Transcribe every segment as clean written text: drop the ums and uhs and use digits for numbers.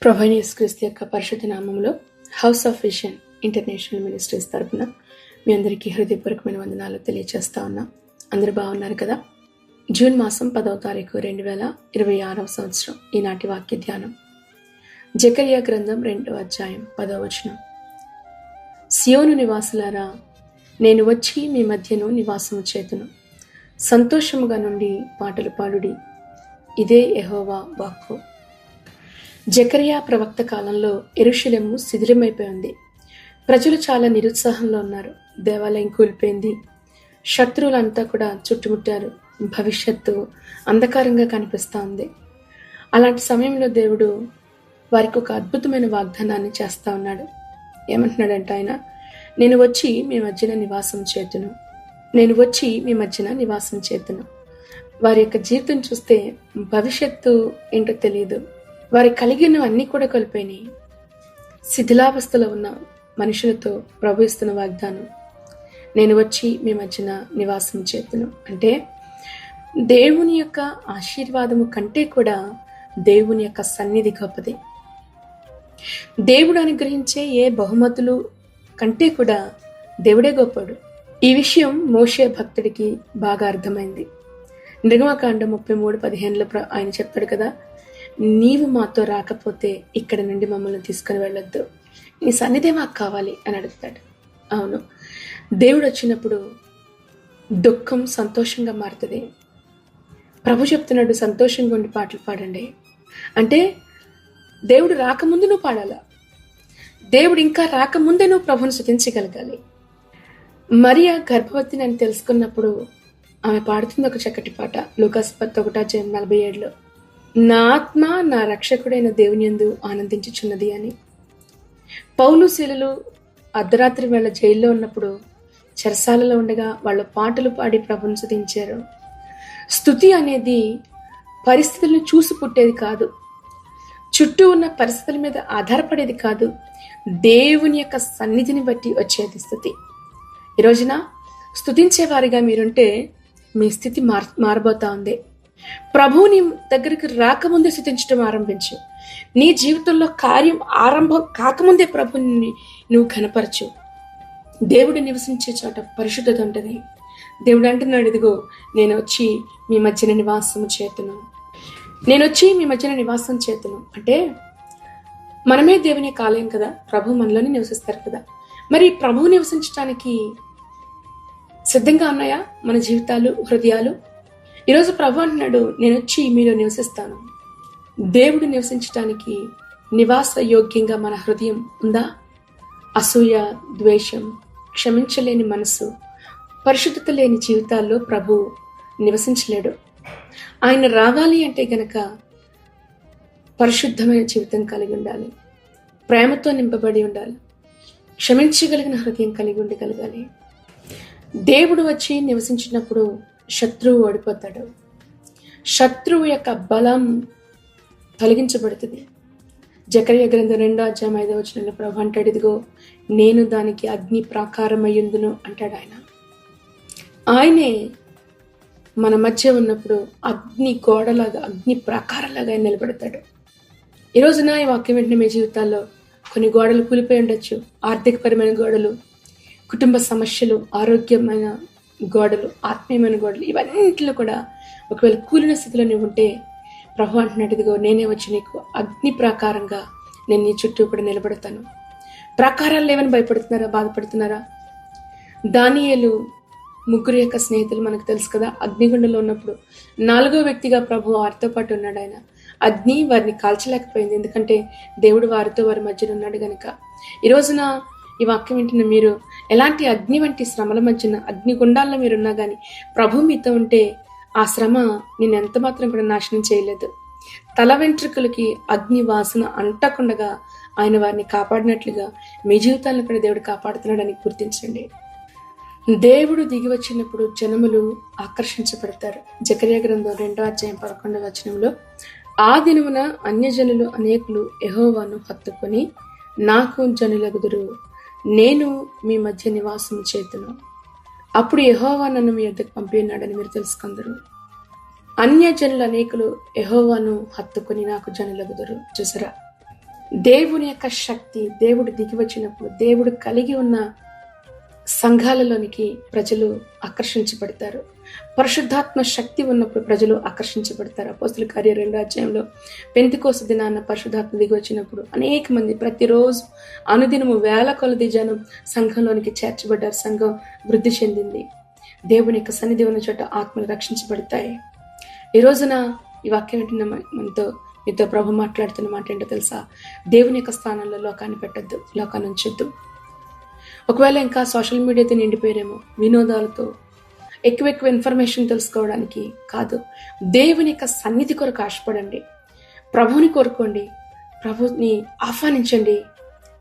ప్రభువైన యేసుక్రీస్తు యొక్క పరిశుద్ధ నామములో house of vision international ministries తరపున మీ అందరికీ హృదయపూర్వకమైన వందనాలు తెలియజేస్తా ఉన్నా. అందరూ బాగున్నారు కదా? జూన్ మాసం 10వ తారీఖు 2026 సంవత్సరం. ఈనాటి వాక్య ధ్యానం జకర్యా గ్రంథం 2వ అధ్యాయం 10వ వచనం. సియోను నివాసులారా, నేను వచ్చి మీ మధ్యను నివాసము చేతును, సంతోషముగా నుండి పాటలు పాడుడి, ఇదే యెహోవా వాక్కు. జకర్యా ప్రవక్త కాలంలో యెరూషలేము శిథిలమైపోయింది. ప్రజలు చాలా నిరుత్సాహంలో ఉన్నారు. దేవాలయం కూలిపోయింది. శత్రువులంతా కూడా చుట్టుముట్టారు. భవిష్యత్తు అంధకారంగా కనిపిస్తూ ఉంది. అలాంటి సమయంలో దేవుడు వారికి ఒక అద్భుతమైన వాగ్దానాన్ని చేస్తూ ఉన్నాడు. ఏమంటున్నాడంటే ఆయన, నేను వచ్చి మీ మధ్యన నివాసం చేతును, నేను వచ్చి మీ మధ్యన నివాసం చేతును. వారి యొక్క జీవితం చూస్తే భవిష్యత్తు ఏంటో తెలియదు. వారి కలిగినవన్నీ కూడా కోల్పోయినాయి. శిథిలావస్థలో ఉన్న మనుషులతో ప్రభు ఇస్తున్న వాగ్దానం, నేను వచ్చి మీ మధ్యన నివాసం చేతును. అంటే దేవుని యొక్క ఆశీర్వాదము కంటే కూడా దేవుని యొక్క సన్నిధి గొప్పది. దేవుడు అనుగ్రహించే ఏ బహుమతులు కంటే కూడా దేవుడే గొప్పడు. ఈ విషయం మోషే భక్తుడికి బాగా అర్థమైంది. నిర్గమకాండం 33:15 ఆయన చెప్తాడు కదా, నీవు మాతో రాకపోతే ఇక్కడ నుండి మమ్మల్ని తీసుకుని వెళ్ళొద్దు, నీ సన్నిధే మాకు కావాలి అని అడుగుతాడు. అవును, దేవుడు వచ్చినప్పుడు దుఃఖం సంతోషంగా మారుతుంది. ప్రభు చెప్తున్నాడు, సంతోషంగా ఉండి పాటలు పాడండి. అంటే దేవుడు రాకముందు నువ్వు పాడాలా, దేవుడు ఇంకా రాకముందే నువ్వు ప్రభుని స్తుతించగలగాలి. మరియా గర్భవతిని అని తెలుసుకున్నప్పుడు ఆమె పాడుతుంది ఒక చక్కటి పాట. లూకాసు 1:47, నా ఆత్మ నా రక్షకుడైన దేవుని యందు ఆనందించుచున్నది అని. పౌలు శీలలు అర్ధరాత్రి వేళ జైల్లో ఉన్నప్పుడు చెరసాలలో ఉండగా వాళ్ళు పాటలు పాడి ప్రభుని స్తుతించారు. స్తుతి అనేది పరిస్థితులను చూసి పుట్టేది కాదు, చుట్టూ ఉన్న పరిస్థితుల మీద ఆధారపడేది కాదు, దేవుని యొక్క సన్నిధిని బట్టి వచ్చేది స్తుతి. ఈ రోజున స్తుతించేవారిగా మీరుంటే మీ స్థితి మారబోతా ఉంది. ప్రభువుని దగ్గరికి రాకముందే స్తుతించడం ఆరంభించు. నీ జీవితంలో కార్యం ఆరంభం కాకముందే ప్రభుని నువ్వు కనపరచు. దేవుడు నివసించే చోట పరిశుద్ధత ఉంటుంది. దేవుడు అంటున్నాడు, ఇదిగో నేను వచ్చి మీ మధ్యన నివాసము చేతును, నేను వచ్చి మీ మధ్యన నివాసం చేతును. అంటే మనమే దేవుని ఆలయం కదా, ప్రభు మనలోనే నివసిస్తారు కదా. మరి ప్రభువు నివసించడానికి సిద్ధంగా ఉన్నాయా మన జీవితాలు, హృదయాలు? ఈరోజు ప్రభు అంటున్నాడు, నేను వచ్చి మీలో నివసిస్తాను. దేవుడు నివసించడానికి నివాస యోగ్యంగా మన హృదయం ఉందా? అసూయ, ద్వేషం, క్షమించలేని మనసు, పరిశుద్ధత లేని జీవితాల్లో ప్రభు నివసించలేడు. ఆయన రావాలి అంటే గనక పరిశుద్ధమైన జీవితం కలిగి ఉండాలి, ప్రేమతో నింపబడి ఉండాలి, క్షమించగలిగిన హృదయం కలిగి ఉండగలగాలి. దేవుడు వచ్చి నివసించినప్పుడు శత్రువు ఓడిపోతాడు. శత్రువు యొక్క బలం తొలగించబడుతుంది. జకర్యా గ్రంథం 2వ అధ్యాయం 5వ వచనంలో ప్రభు అంటాడు, ఇదిగో నేను దానికి అగ్ని ప్రాకారమయ్యుందును అంటాడు ఆయన. ఆయనే మన మధ్య ఉన్నప్పుడు అగ్ని గోడలాగా, అగ్ని ప్రాకారంలాగా ఆయన నిలబడతాడు. ఈరోజున ఈ వాక్యం వెంటనే మీ జీవితాల్లో కొన్ని గోడలు కూలిపోయి ఉండొచ్చు. ఆర్థికపరమైన గోడలు, కుటుంబ సమస్యలు, ఆరోగ్యమైన గోడలు, ఆత్మీయమైన గోడలు, ఇవన్నింటిలో కూడా ఒకవేళ కూలిన స్థితిలో నువ్వు ఉంటే ప్రభు అంటున్నాడు, ఇదిగో నేనే వచ్చి నీకు అగ్ని ప్రాకారంగా నేను నీ చుట్టూ కూడా నిలబడతాను. ప్రాకారాలు లేవని భయపడుతున్నారా, బాధపడుతున్నారా? దానియేలు ముగ్గురు యొక్క స్నేహితులు మనకు తెలుసు కదా, అగ్నిగుండంలో ఉన్నప్పుడు 4వ వ్యక్తిగా ప్రభు వారితో పాటు ఉన్నాడు. ఆయన అగ్ని వారిని కాల్చలేకపోయింది, ఎందుకంటే దేవుడు వారితో వారి మధ్యన ఉన్నాడు గనక. ఈ రోజున ఈ వాక్యం వింటున్న మీరు ఎలాంటి అగ్ని వంటి శ్రమల మధ్యన, అగ్నిగుండాల్లో మీరున్నా కానీ ప్రభు మీతో ఉంటే ఆ శ్రమ నేను ఎంత మాత్రం కూడా నాశనం చేయలేదు. తల వెంట్రుకలకి అగ్ని వాసన అంటకుండగా ఆయన వారిని కాపాడినట్లుగా మీ జీవితాలను కూడా దేవుడు కాపాడుతున్నాడని గుర్తించండి. దేవుడు దిగి వచ్చినప్పుడు జనములు ఆకర్షించబడతారు. జకర్యా గ్రంథం 2వ అధ్యాయం 11వ వచనంలో, ఆ దినమున అన్యజనులు అనేకులు యెహోవాను హత్తుకొని నాకు జనులగుదురు, నేను మీ మధ్య నివాసం చేతును, అప్పుడు యెహోవా నన్ను మీ యొద్దకు పంపి ఉన్నాడని మీరు తెలుసుకుందరు. అన్యజనులు అనేకులు యెహోవాను హత్తుకొని నాకు జనులగుదురు. చూసారా, దేవుని యొక్క శక్తి, దేవుడు దిగి వచ్చినప్పుడు, దేవుడు కలిగి ఉన్న సంఘాలలోనికి ప్రజలు ఆకర్షించబడతారు. పరిశుద్ధాత్మ శక్తి ఉన్నప్పుడు ప్రజలు ఆకర్షించబడతారు. అపోస్తుల కార్యం 2వ అధ్యాయంలో పెంతెకోస్తు దినాన పరిశుద్ధాత్మ దిగి వచ్చినప్పుడు అనేక మంది ప్రతిరోజు అనుదినము వేల కొలది జనం సంఘంలోనికి చేర్చబడ్డారు. సంఘం వృద్ధి చెందింది. దేవుని యొక్క సన్నిధి ఉన్న చోట ఆత్మలు రక్షించబడతాయి. ఈ రోజున ఈ వాక్యం వింటున్న మీతో ప్రభు మాట్లాడుతున్న మాట ఏంటో తెలుసా? దేవుని యొక్క స్థానంలో లోకాన్ని పెట్టద్దు, లోకాన్ని ఉంచొద్దు. ఒకవేళ ఇంకా సోషల్ మీడియాతో నిండిపోయారేమో, వినోదాలతో ఎక్కువ ఇన్ఫర్మేషన్ తెలుసుకోవడానికి కాదు. దేవుని యొక్క సన్నిధి కొరకు ఆశపడండి, ప్రభువుని కోరుకోండి, ప్రభుని ఆహ్వానించండి.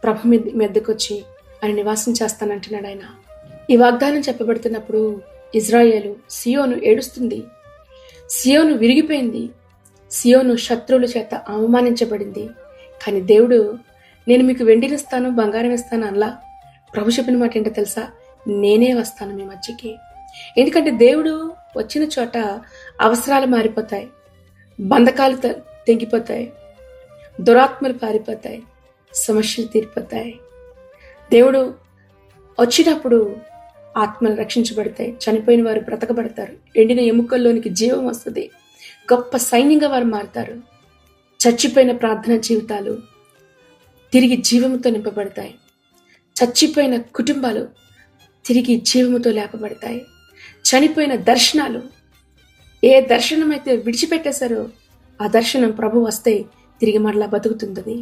ప్రభు మీదకి వచ్చి ఆయన నివాసం చేస్తానంటున్నాడు ఆయన. ఈ వాగ్దానం చెప్పబడుతున్నప్పుడు ఇజ్రాయేలు సియోను ఏడుస్తుంది. సియోను విరిగిపోయింది. సియోను శత్రువుల చేత అవమానించబడింది. కానీ దేవుడు నేను మీకు వెండినిస్తాను, బంగారం ఇస్తాను అనలా. ప్రభు చెప్పిన మాట ఏంటో తెలుసా? నేనే వస్తాను మీ మధ్యకి. ఎందుకంటే దేవుడు వచ్చిన చోట అవసరాలు మారిపోతాయి, బంధకాలు తెగిపోతాయి, దురాత్మలు పారిపోతాయి, సమస్యలు తీరిపోతాయి. దేవుడు వచ్చినప్పుడు ఆత్మలు రక్షించబడతాయి, చనిపోయిన వారు బ్రతకబడతారు, ఎండిన ఎముకల్లోనికి జీవం వస్తుంది, గొప్ప సైన్యంగా వారు మారుతారు. చచ్చిపోయిన ప్రార్థన జీవితాలు తిరిగి జీవముతో నింపబడతాయి. చచ్చిపోయిన కుటుంబాలు తిరిగి జీవముతో లేపబడతాయి. చనిపోయిన దర్శనాలు, ఏ దర్శనం అయితే విడిచిపెట్టేశారో ఆ దర్శనం ప్రభు వస్తే తిరిగి మరలా బతుకుతుంది.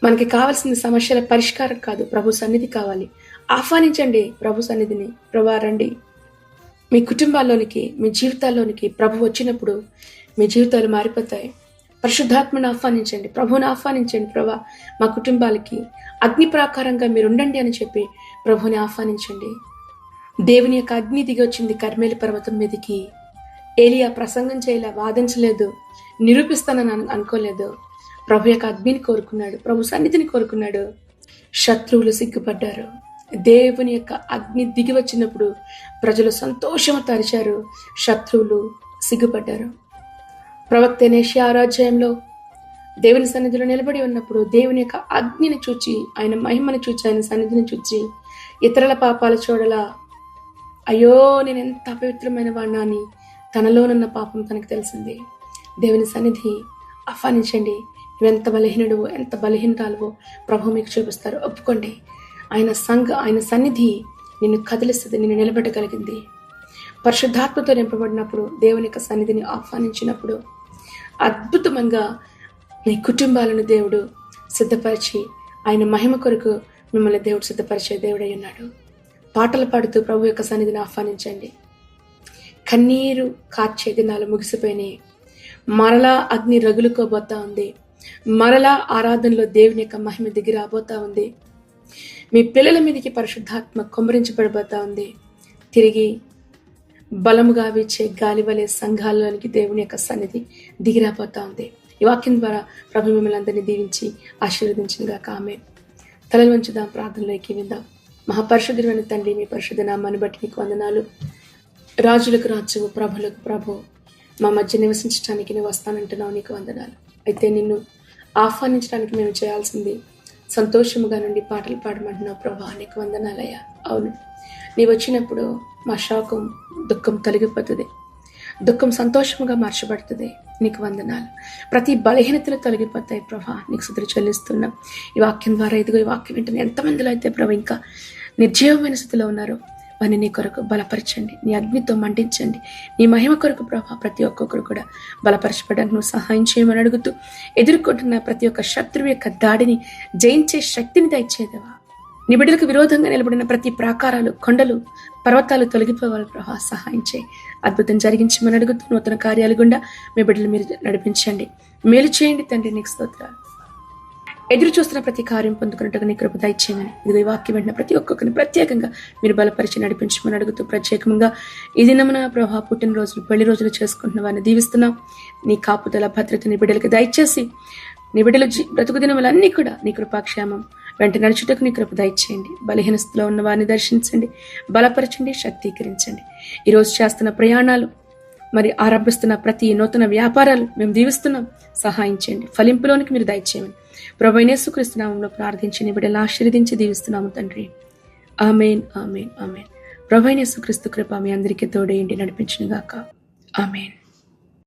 మనకి కావాల్సిన సమస్యల పరిష్కారం కాదు, ప్రభు సన్నిధి కావాలి. ఆహ్వానించండి ప్రభు సన్నిధిని. ప్రభా రండి. మీ కుటుంబాల్లోనికి, మీ జీవితాల్లోనికి ప్రభు వచ్చినప్పుడు మీ జీవితాలు మారిపోతాయి. పరిశుద్ధాత్మను ఆహ్వానించండి, ప్రభువుని ఆహ్వానించండి. ప్రభా మా కుటుంబాలకి అగ్ని ప్రాకారంగా మీరు ఉండండి అని చెప్పి ప్రభువుని ఆహ్వానించండి. దేవుని యొక్క అగ్ని దిగి వచ్చింది కర్మేలి పర్వతం మీదకి. ఏలియా ప్రసంగం చేయలే, వాదించలేదు, నిరూపిస్తానని అనుకోలేదు. ప్రభు యొక్క అగ్నిని కోరుకున్నాడు, ప్రభు సన్నిధిని కోరుకున్నాడు. శత్రువులు సిగ్గుపడ్డారు. దేవుని యొక్క అగ్ని దిగి వచ్చినప్పుడు ప్రజలు సంతోషంతో అరిచారు, శత్రువులు సిగ్గుపడ్డారు. ప్రవక్త యెషయా 6వ అధ్యాయంలో దేవుని సన్నిధిలో నిలబడి ఉన్నప్పుడు దేవుని యొక్క అగ్నిని చూచి, ఆయన మహిమను చూచి, ఆయన సన్నిధిని చూచి ఇతరుల పాపాలు చూడలా, అయ్యో నేను ఎంత అపవిత్రమైన వాడినా అని తనలోనున్న పాపం తనకు తెలిసింది. దేవుని సన్నిధి ఆహ్వానించండి. నువ్వెంత బలహీనుడువో, ఎంత బలహీనరాలువో ప్రభు మీకు చూపిస్తారు. ఒప్పుకోండి. ఆయన సన్నిధి నిన్ను కదిలిస్తుంది, నిన్ను నిలబెట్టగలిగింది. పరిశుద్ధాత్మతో నింపబడినప్పుడు, దేవుని యొక్క సన్నిధిని ఆహ్వానించినప్పుడు అద్భుతంగా మీ కుటుంబాలను దేవుడు సిద్ధపరిచి, ఆయన మహిమ కొరకు మిమ్మల్ని దేవుడు సిద్ధపరిచే దేవుడై ఉన్నాడు. పాటలు పాడుతూ ప్రభు యొక్క సన్నిధిని ఆహ్వానించండి. కన్నీరు కార్చే దినాలు ముగిసిపోయినాయి. మరలా అగ్ని రగులుకోబోతా ఉంది. మరలా ఆరాధనలో దేవుని యొక్క మహిమ దిగి రాబోతా ఉంది. మీ పిల్లల మీదకి పరిశుద్ధాత్మ కుమ్మరించబడబోతా ఉంది. తిరిగి బలముగా వీచే గాలి వలె సంఘాలలోనికి దేవుని యొక్క సన్నిధి దిగిరాబోతా ఉంది. ఈ వాక్యం ద్వారా ప్రభు మిమ్మల్ని అందరినీ దీవించి ఆశీర్వదించినగాక. ఆమేన్. తలలు వంచుదాం, ప్రార్థనలోకి విందాం. మహాపరిశుద్ధుడైన తండ్రి, మీ పరిశుద్ధ నామాన్ని బట్టి నీకు వందనాలు. రాజులకు రాజువు, ప్రభులకు ప్రభు, మా మధ్య నివసించడానికి నువ్వు వస్తానంటున్నావు, నీకు వందనాలు. అయితే నిన్ను ఆహ్వానించడానికి మేము చేయాల్సింది సంతోషముగా నుండి పాటలు పాడమంటున్నావు ప్రభా, నీకు వందనాలయ్యా. అవును, నీవు వచ్చినప్పుడు మా శోకం, దుఃఖం తొలగిపోతుంది, దుఃఖం సంతోషముగా మార్చబడుతుంది. నీకు వందనాలు. ప్రతి బలహీనతలు తొలగిపోతాయి ప్రభా, నీకు స్తుతులు చెల్లిస్తున్నాం. ఈ వాక్యం ద్వారా ఇదిగో ఈ వాక్యం వింటున్న ఎంతమందిలో అయితే ప్రభు ఇంకా నిర్జీవమైన స్థితిలో ఉన్నారో వారిని నీ కొరకు బలపరచండి, నీ అగ్నితో మండించండి. నీ మహిమ కొరకు ప్రభా ప్రతి ఒక్కొక్కరు కూడా బలపరచబడడానికి నువ్వు సహాయం చేయమని అడుగుతూ, ఎదుర్కొంటున్న ప్రతి ఒక్క శత్రువు యొక్క దాడిని జయించే శక్తిని దయచేదేవా. నీ బిడ్డలకు విరోధంగా నిలబడిన ప్రతి ప్రాకారాలు, కొండలు, పర్వతాలు తొలగిపోవాలి ప్రభా, సహాయం చేయి. అద్భుతం జరిగించమని అడుగుతూ, నూతన కార్యాలు గుండా మీ బిడ్డలు మీరు నడిపించండి, మేలు చేయండి తండ్రి. నీకు స్తోత్రాలు. ఎదురు చూస్తున్న ప్రతి కార్యం పొందుకున్నట్టుగా నీ కృప దయచేయమని, ఇది వాక్యం వెంటనే ప్రతి ఒక్కొక్కరిని ప్రత్యేకంగా మీరు బలపరిచి నడిపించమని అడుగుతూ, ప్రత్యేకంగా ఈ దినమున ప్రభా పుట్టినరోజులు, పెళ్లి రోజులు చేసుకుంటున్న వారిని దీవిస్తున్నాం. నీ కాపుదల భద్రత నీ బిడ్డలకు దయచేసి, నీ బిడ్డల బ్రతుకు దినములన్నీ కూడా నీ కృపాక్షేమం వెంట నడుచుటకు నీ కృప దయచేయండి. బలహీన స్థితిలో ఉన్న వారిని దర్శించండి, బలపరచండి, శక్తీకరించండి. ఈరోజు చేస్తున్న ప్రయాణాలు మరి ఆరంభిస్తున్న ప్రతి నూతన వ్యాపారాలు మేము దీవిస్తున్నాం. సహాయం చేయండి, ఫలింపులోనికి మీరు దయచేయండి. ప్రభువైన యేసుక్రీస్తు నామములో ప్రార్థించి నీ బిడ్డలను ఆశీర్వదించి దీవిస్తున్నాము తండ్రి. ఆమేన్, ఆమేన్, ఆమేన్. ప్రభువైన యేసుక్రీస్తు కృప మీ అందరికీ తోడేయండి, నడిపించును గాక. ఆమేన్.